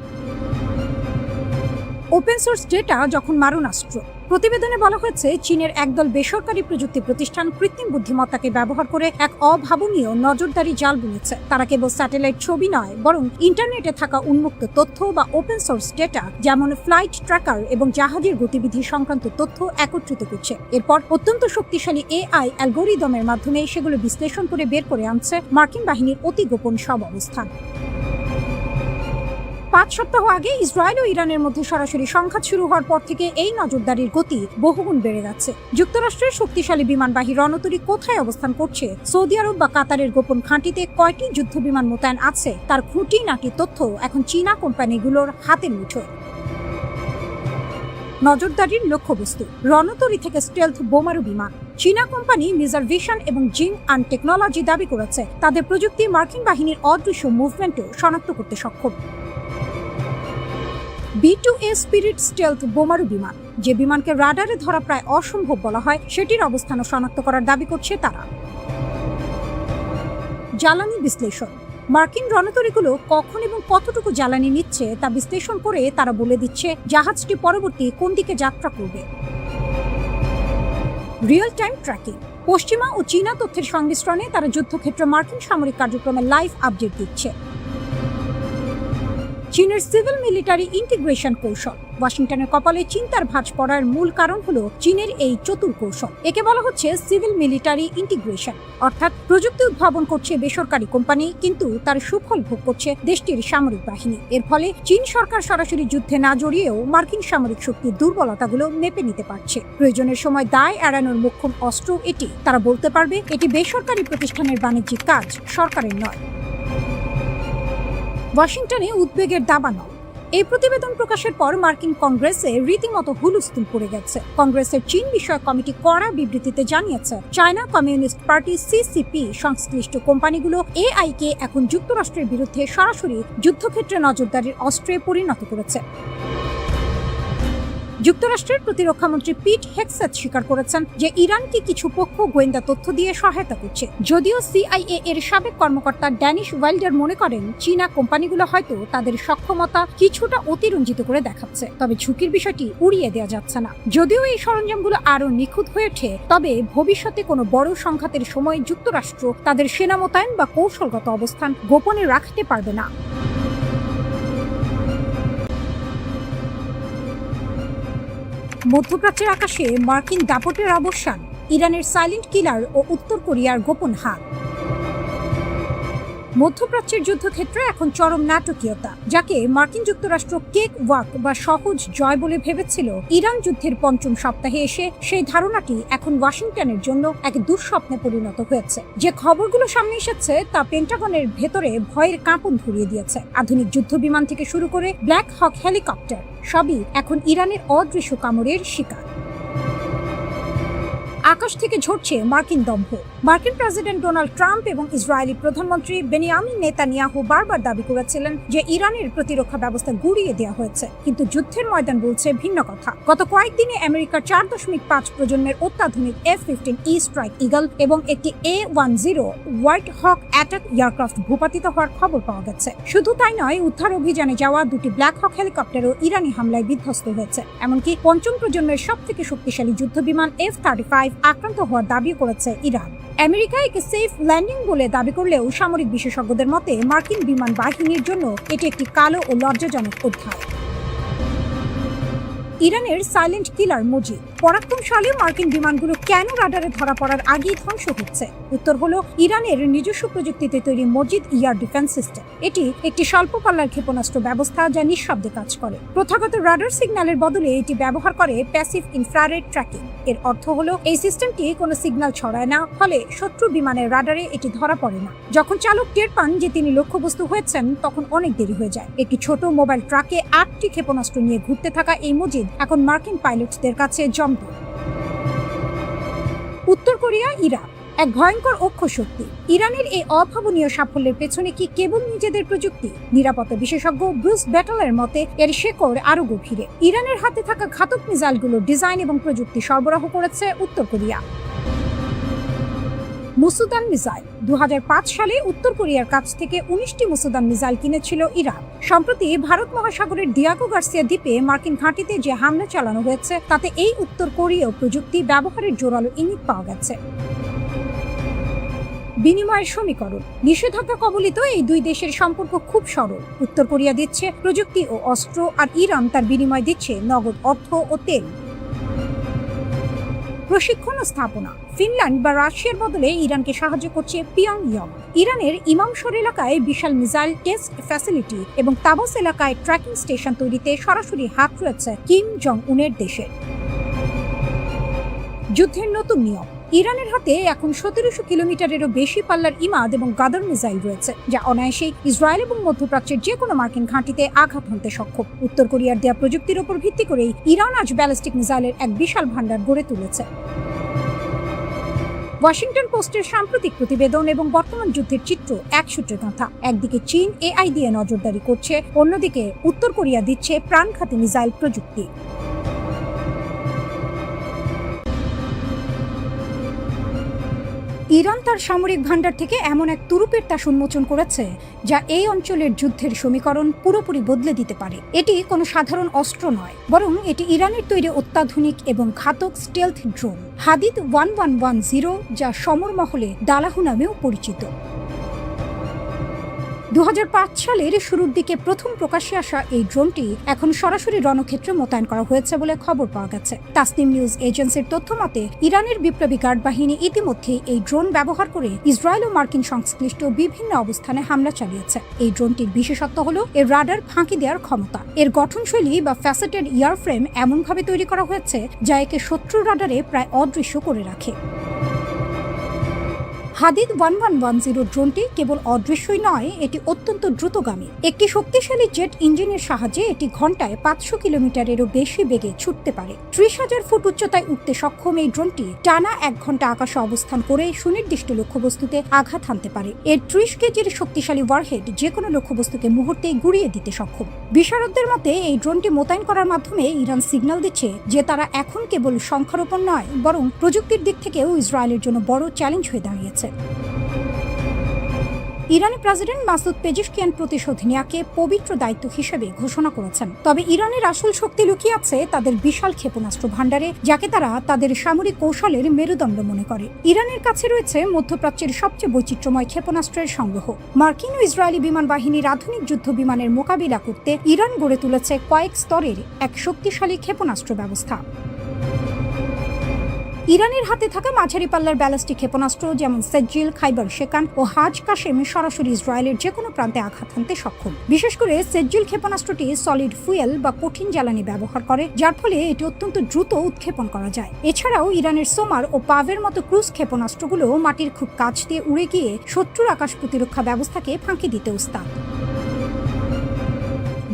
ওপেন সোর্স ডেটা যখন মারণাস্ত্র। প্রতিবেদনে বলা হয়েছে, চীনের একদল বেসরকারি প্রযুক্তি প্রতিষ্ঠান কৃত্রিম বুদ্ধিমত্তাকে ব্যবহার করে এক অভাবনীয় নজরদারি জাল বুনেছে। তারা কেবল স্যাটেলাইট ছবি নয়, বরং ইন্টারনেটে থাকা উন্মুক্ত তথ্য বা ওপেন সোর্স ডেটা, যেমন ফ্লাইট ট্র্যাকার এবং জাহাজের গতিবিধি সংক্রান্ত তথ্য একত্রিত করছে। এরপর অত্যন্ত শক্তিশালী এআই অ্যালগোরিদমের মাধ্যমে সেগুলো বিশ্লেষণ করে বের করে আনছে মার্কিন বাহিনীর অতি গোপন সব অবস্থান। 5 সপ্তাহ আগে ইসরায়েল ও ইরানের মধ্যে সরাসরি সংঘাত শুরু হওয়ার পর থেকে এই নজরদারির গতি বহুগুণ বেড়ে গেছে। যুক্তরাষ্ট্রের শক্তিশালী বিমানবাহী রণতরী কোথায় অবস্থান করছে, সৌদি আরব বা কাতারের গোপন ঘাঁটিতে কয়টি যুদ্ধ বিমান মোতায়েন আছে, তার খুঁটিনাটি তথ্য এখন চীনা কোম্পানিগুলোর হাতের মুঠোয়। নজরদারির লক্ষ্যবস্তু রণতরী থেকে স্টেলথ বোমারু বিমান। চীনা কোম্পানি মিজার ভিশন এবং জিং আন টেকনোলজি দাবি করেছে তাদের প্রযুক্তি মার্কিন বাহিনীর অদৃশ্য মুভমেন্টও শনাক্ত করতে সক্ষম। B2A স্পিরিট স্টেলথ বোমারু বিমান, যে বিমানকে রাডারে ধরা প্রায় অসম্ভব বলা হয়, সেটির অবস্থানও শনাক্ত করার দাবি করছে তারা। জ্বালানি বিশ্লেষণ। মার্কিন রণতরীগুলো কখন এবং কতটুকু জ্বালানি নিচ্ছে তা বিশ্লেষণ করে তারা বলে দিচ্ছে জাহাজটি পরবর্তী কোন দিকে যাত্রা করবে। Real time tracking. পশ্চিমা ও চীনা তথ্যের সংমিশ্রণে তারা যুদ্ধক্ষেত্রে মার্কিন সামরিক কার্যক্রমে লাইভ আপডেট দিচ্ছে। চীনের সিভিল মিলিটারি ইন্টিগ্রেশন কৌশল। ওয়াশিংটনের কপালে চিন্তার ভাঁজ পড়ার মূল কারণ হলো চীনের এই চতুর কৌশল। একে বলা হচ্ছে সিভিল মিলিটারি ইন্টিগ্রেশন, অর্থাৎ প্রযুক্তি উদ্ভাবন করছে বেসরকারি কোম্পানি, কিন্তু তার সুফল ভোগ করছে দেশটির সামরিক বাহিনী। এর ফলে চীন সরকার সরাসরি যুদ্ধে না জড়িয়েও মার্কিন সামরিক শক্তির দুর্বলতাগুলো মেপে নিতে পারছে। প্রয়োজনের সময় দায় এড়ানোর মোক্ষম অস্ত্র এটি। তারা বলতে পারবে এটি বেসরকারি প্রতিষ্ঠানের বাণিজ্যিক কাজ, সরকারের নয়। ওয়াশিংটনে উদ্বেগের দাবানল। এই প্রতিবেদন প্রকাশের পর মার্কিন কংগ্রেসে রীতিমতো হুলস্থুল পড়ে গেছে। কংগ্রেসের চীন বিষয়ক কমিটি কড়া বিবৃতিতে জানিয়েছে, চায়না কমিউনিস্ট পার্টি সিসিপি সংশ্লিষ্ট কোম্পানিগুলো এআই কে এখন যুক্তরাষ্ট্রের বিরুদ্ধে সরাসরি যুদ্ধক্ষেত্রে নজরদারির অস্ত্রে পরিণত করেছে। যুক্তরাষ্ট্রের প্রতিরক্ষামন্ত্রী পিট হেগসেথ স্বীকার করেছেন যে ইরানকে কিছু পক্ষ গোয়েন্দা তথ্য দিয়ে সহায়তা করছে। যদিও সিআইএ এর সাবেক কর্মকর্তা ড্যানিশ ওয়াইল্ডার মনে করেন চীনা কোম্পানিগুলো হয়তো তাদের সক্ষমতা কিছুটা অতিরঞ্জিত করে দেখাচ্ছে, তবে ঝুঁকির বিষয়টি উড়িয়ে দেওয়া যাচ্ছে না। যদিও এই সরঞ্জামগুলো আরও নিখুঁত হয়ে ওঠে, তবে ভবিষ্যতে কোনো বড় সংঘাতের সময় যুক্তরাষ্ট্র তাদের সেনা মোতায়েন বা কৌশলগত অবস্থান গোপনে রাখতে পারবে না। মধ্যপ্রাচ্যের আকাশে মার্কিন দাপটের অবসান, ইরানের সাইলেন্ট কিলার ও উত্তর কোরিয়ার গোপন হাত। মধ্যপ্রাচ্যের যুদ্ধক্ষেত্রে এখন চরম নাটকীয়তা, যাকে মার্কিন যুক্তরাষ্ট্র কেক ওয়াক বা সহজ জয় বলে ভেবেছিল। ইরান যুদ্ধের 5ম সপ্তাহে এসে সেই ধারণাটি এখন ওয়াশিংটনের জন্য এক দুঃস্বপ্নে পরিণত হয়েছে। যে খবরগুলো সামনে এসেছে তা পেন্টাগনের ভেতরে ভয়ের কাঁপন ধরিয়ে দিয়েছে। আধুনিক যুদ্ধ বিমান থেকে শুরু করে ব্ল্যাক হক হেলিকপ্টার, সবই এখন ইরানের অদৃশ্য কামড়ের শিকার। আকাশ থেকে ঝরছে মার্কিন দম্ভ। মার্কিন প্রেসিডেন্ট ডোনাল্ড ট্রাম্প এবং ইসরায়েলি প্রধানমন্ত্রী বেনিয়ামিন নেতানিয়াহু বারবার দাবি করেছিলেন যে ইরানের প্রতিরক্ষা ব্যবস্থা গুড়িয়ে দেওয়া হয়েছে, কিন্তু যুদ্ধের ময়দান বলছে ভিন্ন কথা। গত কয়েকদিনে আমেরিকার 4.5 প্রজন্মের অত্যাধুনিক F-15E স্ট্রাইক ইগল এবং একটি A-10 হোয়াইট হক অ্যাটাক এয়ারক্রাফট ভূপাতিত হওয়ার খবর পাওয়া গেছে। শুধু তাই নয়, উদ্ধার অভিযানে যাওয়া 2টি ব্ল্যাক হক হেলিকপ্টারও ইরানি হামলায় বিধ্বস্ত হয়েছে। এমনকি 5ম প্রজন্মের সবথেকে শক্তিশালী যুদ্ধবিমান F-35 আক্রান্ত হওয়ার দাবি করেছে ইরান। আমেরিকা একে সেফ ল্যান্ডিং বলে দাবি করলেও সামরিক বিশেষজ্ঞদের মতে মার্কিন বিমান বাহিনীর জন্য এটি একটি কালো ও লজ্জাজনক অধ্যায়। ইরানের সাইলেন্ট কিলার মজিদ। পরাক্রমশালী মার্কিন বিমানগুলো কেন রাডারে ধরা পড়ার আগেই ধ্বংস হচ্ছে? উত্তর হলো ইরানের নিজস্ব প্রযুক্তিতে তৈরি মজিদ এয়ার ডিফেন্স সিস্টেম। এটি একটি স্বল্প পাল্লার ক্ষেপণাস্ত্র ব্যবস্থা যা নিঃশব্দে কাজ করে। প্রথাগত রাডার সিগন্যালের বদলে এটি ব্যবহার করে প্যাসিভ ইনফ্রারেড ট্র্যাকিং। এর অর্থ হলো এই সিস্টেমটি কোনো সিগন্যাল ছড়ায় না, ফলে শত্রু বিমানের রাডারে এটি ধরা পড়ে না। যখন চালক টের পান যে তিনি লক্ষ্যবস্তু হয়েছেন, তখন অনেক দেরি হয়ে যায়। একটি ছোট মোবাইল ট্রাকে 8টি ক্ষেপণাস্ত্র নিয়ে ঘুরতে থাকা এই মজিদ এখন মার্কিন পাইলটদের কাছে জব্দ। উত্তর কোরিয়া ইরান এক ভয়ঙ্কর অক্ষশক্তি। ইরানের এই অভাবনীয় সাফল্যের পেছনে কি কেবল নিজেদের প্রযুক্তি? নিরাপত্তা বিশেষজ্ঞ ব্রুস ব্যাটলের মতে এর শেকড় আরো গভীরে। ইরানের হাতে থাকা ঘাতক মিসাইলগুলোর ডিজাইন এবং প্রযুক্তি সরবরাহ করেছে উত্তর কোরিয়া। মুসুদান মিসাইল 2005 সালে উত্তর কোরিয়ার কাছ থেকে 19টি মুসুদান মিসাইল কিনেছিল ইরান। সম্প্রতি ভারত মহাসাগরের ডিয়াগো গার্সিয়া দ্বীপে মার্কিন ঘাঁটিতে যে হামলা চালানো হয়েছে তাতে এই উত্তর কোরীয় প্রযুক্তি ব্যবহারের জোরালো ইঙ্গিত পাওয়া গেছে। বিনিময়ের সমীকরণ। নিষেধাজ্ঞা কবলিত এই দুই দেশের সম্পর্ক খুব সরল। উত্তর কোরিয়া দিচ্ছে প্রযুক্তি ও অস্ত্র, আর ইরান তার বিনিময় দিচ্ছে নগদ অর্থ ও তেল। প্রশিক্ষণ ও স্থাপনা। ফিনল্যান্ড বা রাশিয়ার বদলে ইরানকে সাহায্য করছে পিয়ংইয়ং। ইরানের ইমামশোর এলাকায় বিশাল মিসাইল টেস্ট ফ্যাসিলিটি এবং তাবাস এলাকায় ট্র্যাকিং স্টেশন তৈরিতে সরাসরি হাত রয়েছে কিম জং উনের দেশের। যুদ্ধের নতুন নিয়ম। ইরানের হাতে এখন 1700 কিলোমিটারেরও বেশি পাল্লার ইমাদ এবং গাদর মিসাইল রয়েছে, যা অনায়াসেই ইসরায়েল এবং মধ্যপ্রাচ্যের যে কোনো মার্কিন ঘাঁটিতে আঘাত হানতে সক্ষম। উত্তর কোরিয়ার দেয়া প্রযুক্তির উপর ভিত্তি করেই ইরান আজ ব্যালিস্টিক মিসাইলের এক বিশাল ভান্ডার গড়ে তুলেছে। ওয়াশিংটন পোস্টের সাম্প্রতিক প্রতিবেদন এবং বর্তমান যুদ্ধের চিত্র এক সূত্রে গাঁথা। একদিকে চীন এআই দিয়ে নজরদারি করছে, অন্যদিকে উত্তর কোরিয়া দিচ্ছে প্রাণঘাতী মিসাইল প্রযুক্তি। ইরান তার সামরিক ভান্ডার থেকে এমন এক তুরুপের তাস উন্মোচন করেছে যা এই অঞ্চলের যুদ্ধের সমীকরণ পুরোপুরি বদলে দিতে পারে। এটি কোনো সাধারণ অস্ত্র নয়, বরং এটি ইরানের তৈরি অত্যাধুনিক এবং ঘাতক স্টেলথ ড্রোন হাদিদ 1110, যা সমর মহলে দালাহু নামেও পরিচিত। 2005 সালের শুরুর দিকে প্রথম প্রকাশ্যে আসা এই ড্রোনটি এখন সরাসরি রণক্ষেত্রে মোতায়েন করা হয়েছে বলে খবর পাওয়া গেছে। তাসনিম নিউজ এজেন্সির তথ্য মতে ইরানের বিপ্লবী গার্ড বাহিনী ইতিমধ্যে এই ড্রোন ব্যবহার করে ইসরায়েল ও মার্কিন সংশ্লিষ্ট বিভিন্ন অবস্থানে হামলা চালিয়েছে। এই ড্রোনটির বিশেষত্ব হলো এর রাডার ফাঁকি দেওয়ার ক্ষমতা। এর গঠনশৈলী বা ফ্যাসেটেড ইয়ারফ্রেম এমনভাবে তৈরি করা হয়েছে যা একে শত্রুর রাডারে প্রায় অদৃশ্য করে রাখে। হাদিদ 1110 ড্রোনটি কেবল অদৃশ্যই নয়, এটি অত্যন্ত দ্রুতগামী। একটি শক্তিশালী জেট ইঞ্জিনের সাহায্যে এটি ঘন্টায় 500 কিলোমিটারেরও বেশি বেগে ছুটতে পারে। 30,000 ফুট উচ্চতায় উঠতে সক্ষম এই ড্রোনটি টানা 1 ঘন্টা আকাশে অবস্থান করে সুনির্দিষ্ট লক্ষ্যবস্তুতে আঘাত হানতে পারে। এর 30 কেজির শক্তিশালী ওয়ারহেড যে কোনো লক্ষ্যবস্তুকে মুহূর্তেই গুঁড়িয়ে দিতে সক্ষম। বিশারদদের মতে এই ড্রোনটি মোতায়েন করার মাধ্যমে ইরান সিগন্যাল দিচ্ছে যে তারা এখন কেবল সংখ্যার উপর নয়, বরং প্রযুক্তির দিক থেকেও ইসরায়েলের জন্য বড় চ্যালেঞ্জ হয়ে দাঁড়িয়েছে। ইরানি প্রেসিডেন্ট মাসুদ পেজিশকিয়ান প্রতিশোধ নেওয়াকে পবিত্র দায়িত্ব হিসেবে ঘোষণা করেছেন। তবে ইরানের আসল শক্তি লুকিয়ে আছে তাদের বিশাল ক্ষেপণাস্ত্র ভান্ডারে, যাকে তারা তাদের সামরিক কৌশলের মেরুদণ্ড মনে করে। ইরানের কাছে রয়েছে মধ্যপ্রাচ্যের সবচেয়ে বৈচিত্র্যময় ক্ষেপণাস্ত্রের সংগ্রহ। মার্কিন ও ইসরায়েলি বিমান বাহিনীর আধুনিক যুদ্ধ বিমানের মোকাবিলা করতে ইরান গড়ে তুলেছে কয়েক স্তরের এক শক্তিশালী ক্ষেপণাস্ত্র ব্যবস্থা। ইরানের হাতে থাকা মাঝারি পাল্লার ব্যালিস্টিক ক্ষেপণাস্ত্র যেমন সেজ্জিল, খাইবার শেকান ও হাজ কাশেম সরাসরি ইসরায়েলের যে কোনো প্রান্তে আঘাত হানতে সক্ষম। বিশেষ করে সেজ্জিল ক্ষেপণাস্ত্রটি সলিড ফুয়েল বা কঠিন জ্বালানি ব্যবহার করে, যার ফলে এটি অত্যন্ত দ্রুত উৎক্ষেপণ করা যায়। এছাড়াও ইরানের সোমার ও পাভের মতো ক্রুজ ক্ষেপণাস্ত্রগুলো মাটির খুব কাছ দিয়ে উড়ে গিয়ে শত্রুর আকাশ প্রতিরক্ষা ব্যবস্থাকে ফাঁকি দিতে উস্তাদ।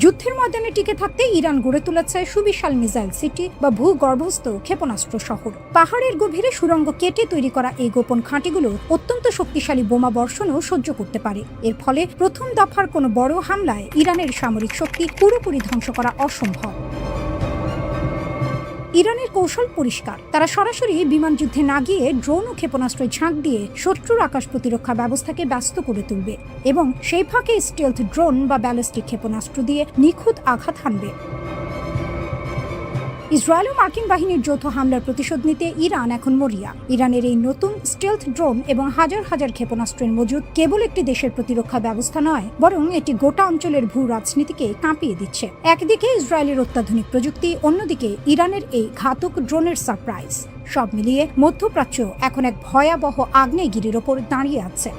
যুদ্ধের ময়দানে টিকে থাকতে ইরান গড়ে তুলেছে সুবিশাল মিসাইল সিটি বা ভূগর্ভস্থ ক্ষেপণাস্ত্র শহর। পাহাড়ের গভীরে সুড়ঙ্গ কেটে তৈরি করা এই গোপন ঘাঁটিগুলো অত্যন্ত শক্তিশালী বোমা বর্ষণও সহ্য করতে পারে। এর ফলে প্রথম দফার কোনো বড় হামলায় ইরানের সামরিক শক্তি পুরোপুরি ধ্বংস করা অসম্ভব। ইরানের কৌশল পরিষ্কার। তারা সরাসরি বিমান যুদ্ধে না গিয়ে ড্রোন ও ক্ষেপণাস্ত্রের ঝাঁক দিয়ে শত্রুর আকাশ প্রতিরক্ষা ব্যবস্থাকে ব্যস্ত করে তুলবে এবং সেই ফাঁকে স্টেলথ ড্রোন বা ব্যালিস্টিক ক্ষেপণাস্ত্র দিয়ে নিখুঁত আঘাত হানবে। ইসরায়েল ও মার্কিন বাহিনীর যৌথ হামলার প্রতিশোধ নিতে ইরান এখন মরিয়া। ইরানের এই নতুন স্টেলথ ড্রোন এবং হাজার হাজার ক্ষেপণাস্ত্রের মজুদ কেবল একটি দেশের প্রতিরক্ষা ব্যবস্থা নয়, বরং এটি গোটা অঞ্চলের ভূ রাজনীতিকে কাঁপিয়ে দিচ্ছে। একদিকে ইসরায়েলের অত্যাধুনিক প্রযুক্তি, অন্যদিকে ইরানের এই ঘাতক ড্রোনের সারপ্রাইজ। সব মিলিয়ে মধ্যপ্রাচ্য এখন এক ভয়াবহ আগ্নেয়গিরির ওপর দাঁড়িয়ে আছে।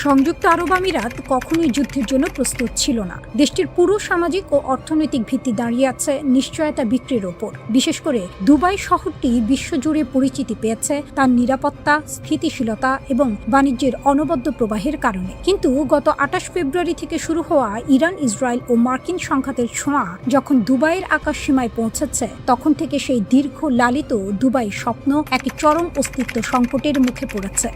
সংযুক্ত আরব আমিরাত কখনোই যুদ্ধের জন্য প্রস্তুত ছিল না। দেশটির পুরো সামাজিক ও অর্থনৈতিক ভিত্তি দাঁড়িয়ে আছে নিশ্চয়তা বিক্রির ওপর। বিশেষ করে দুবাই শহরটি বিশ্বজুড়ে পরিচিতি পেয়েছে তার নিরাপত্তা, স্থিতিশীলতা এবং বাণিজ্যের অনবদ্য প্রবাহের কারণে। কিন্তু গত 28 ফেব্রুয়ারি থেকে শুরু হওয়া ইরান, ইসরায়েল ও মার্কিন সংঘাতের ছোঁয়া যখন দুবাইয়ের আকাশ সীমায় পৌঁছেছে, তখন থেকে সেই দীর্ঘ লালিত দুবাই স্বপ্ন এক চরম অস্তিত্ব সংকটের মুখে পড়েছে।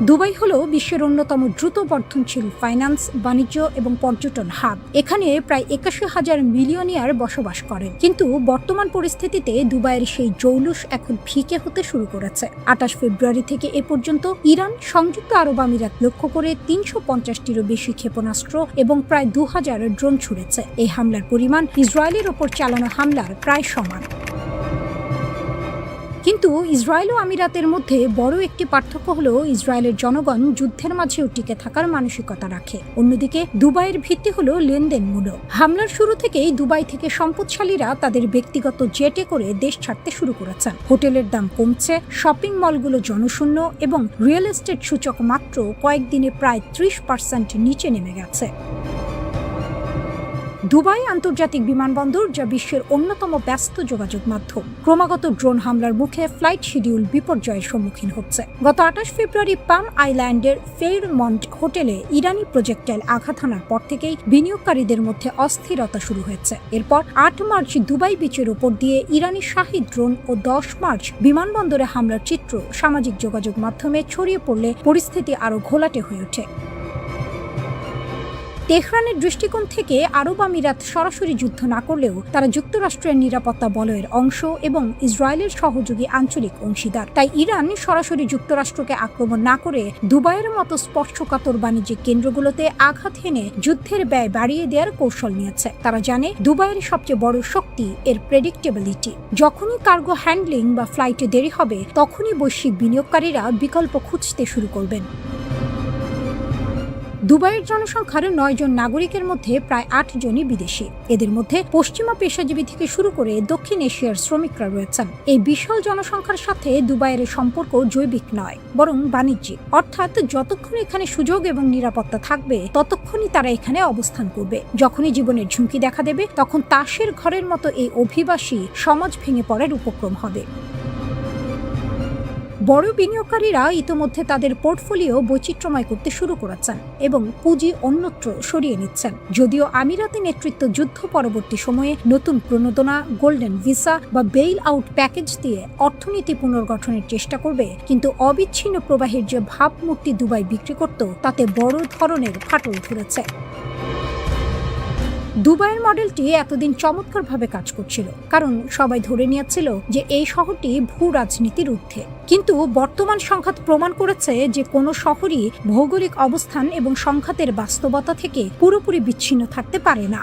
দুবাই হলো বিশ্বের অন্যতম দ্রুত বর্ধনশীল ফাইন্যান্স, বাণিজ্য এবং পর্যটন হাব। এখানে প্রায় 81,000 মিলিয়নিয়ার বসবাস করেন। কিন্তু বর্তমান পরিস্থিতিতে দুবাইয়ের সেই জৌলুস এখন ফিকে হতে শুরু করেছে। 28 ফেব্রুয়ারি থেকে এ পর্যন্ত ইরান সংযুক্ত আরব আমিরাত লক্ষ্য করে 350টিরও বেশি ক্ষেপণাস্ত্র এবং প্রায় 2000 ড্রোন ছুড়েছে। এই হামলার পরিমাণ ইসরায়েলের ওপর চালানো হামলার প্রায় সমান। কিন্তু ইসরায়েল ও আমিরাতের মধ্যে বড় একটি পার্থক্য হলো ইসরায়েলের জনগণ যুদ্ধের মাঝেও টিকে থাকার মানসিকতা রাখে। অন্যদিকে দুবাইয়ের ভিত্তি হলো লেনদেনমূলক। হামলার শুরু থেকেই দুবাই থেকে সম্পদশালীরা তাদের ব্যক্তিগত জেটে করে দেশ ছাড়তে শুরু করেছেন। হোটেলের দাম কমছে, শপিং মলগুলো জনশূন্য এবং রিয়েল এস্টেট সূচক মাত্র কয়েকদিনে প্রায় 30% নিচে নেমে গেছে। দুবাই আন্তর্জাতিক বিমানবন্দর, যা বিশ্বের অন্যতম ব্যস্ত যোগাযোগ মাধ্যম, ক্রমাগত ড্রোন হামলার মুখে ফ্লাইট শিডিউল বিপর্যয়ের সম্মুখীন হচ্ছে। গত 28 ফেব্রুয়ারি পাম আইল্যান্ডের ফেয়ারমন্ট হোটেলে ইরানি প্রজেক্টাইল আঘাত হানার পর থেকেই বিনিয়োগকারীদের মধ্যে অস্থিরতা শুরু হয়েছে। এরপর 8 মার্চ দুবাই বিচের উপর দিয়ে ইরানি শাহী ড্রোন ও 10 মার্চ বিমানবন্দরে হামলার চিত্র সামাজিক যোগাযোগ মাধ্যমে ছড়িয়ে পড়লে পরিস্থিতি আরও ঘোলাটে হয়ে ওঠে। তেহরানের দৃষ্টিকোণ থেকে আরব আমিরাত সরাসরি যুদ্ধ না করলেও তারা যুক্তরাষ্ট্রের নিরাপত্তা বলয়ের অংশ এবং ইসরায়েলের সহযোগী আঞ্চলিক অংশীদার। তাই ইরান সরাসরি যুক্তরাষ্ট্রকে আক্রমণ না করে দুবাইয়ের মতো স্পর্শকাতর বাণিজ্যিক কেন্দ্রগুলোতে আঘাত হেনে যুদ্ধের ব্যয় বাড়িয়ে দেওয়ার কৌশল নিয়েছে। তারা জানে দুবাইয়ের সবচেয়ে বড় শক্তি এর প্রেডিক্টেবিলিটি। যখনই কার্গো হ্যান্ডলিং বা ফ্লাইটে দেরি হবে, তখনই বৈশ্বিক বিনিয়োগকারীরা বিকল্প খুঁজতে শুরু করবেন। দুবাইয়ের জনসংখ্যার 9 জন নাগরিকের মধ্যে প্রায় 8 জনই বিদেশি। এদের মধ্যে পশ্চিমা পেশাজীবী থেকে শুরু করে দক্ষিণ এশিয়ার শ্রমিকরা রয়েছেন। এই বিশাল জনসংখ্যার সাথে দুবাইয়ের সম্পর্ক জৈবিক নয়, বরং বাণিজ্যিক। অর্থাৎ যতক্ষণ এখানে সুযোগ এবং নিরাপত্তা থাকবে, ততক্ষণই তারা এখানে অবস্থান করবে। যখনই জীবনের ঝুঁকি দেখা দেবে, তখন তাসের ঘরের মতো এই অভিবাসী সমাজ ভেঙে পড়ার উপক্রম হবে। বড় বিনিয়োগকারীরা ইতোমধ্যে তাদের পোর্টফোলিও বৈচিত্র্যময় করতে শুরু করেছেন এবং পুঁজি অন্যত্র সরিয়ে নিচ্ছেন। যদিও আমিরাতি নেতৃত্ব যুদ্ধ পরবর্তী সময়ে নতুন প্রণোদনা, গোল্ডেন ভিসা বা বেইল আউট প্যাকেজ দিয়ে অর্থনীতি পুনর্গঠনের চেষ্টা করবে, কিন্তু অবিচ্ছিন্ন প্রবাহের যে ভাবমূর্তি দুবাই বিক্রি করত, তাতে বড় ধরনের ফাটল ধরেছে। দুবাইয়ের মডেলটি এতদিন চমৎকারভাবে কাজ করছিল, কারণ সবাই ধরে নিয়েছিল যে এই শহরটি ভূ রাজনীতির ঊর্ধ্বে। কিন্তু বর্তমান সংঘাত প্রমাণ করেছে যে কোনো শহরই ভৌগোলিক অবস্থান এবং সংঘাতের বাস্তবতা থেকে পুরোপুরি বিচ্ছিন্ন থাকতে পারে না।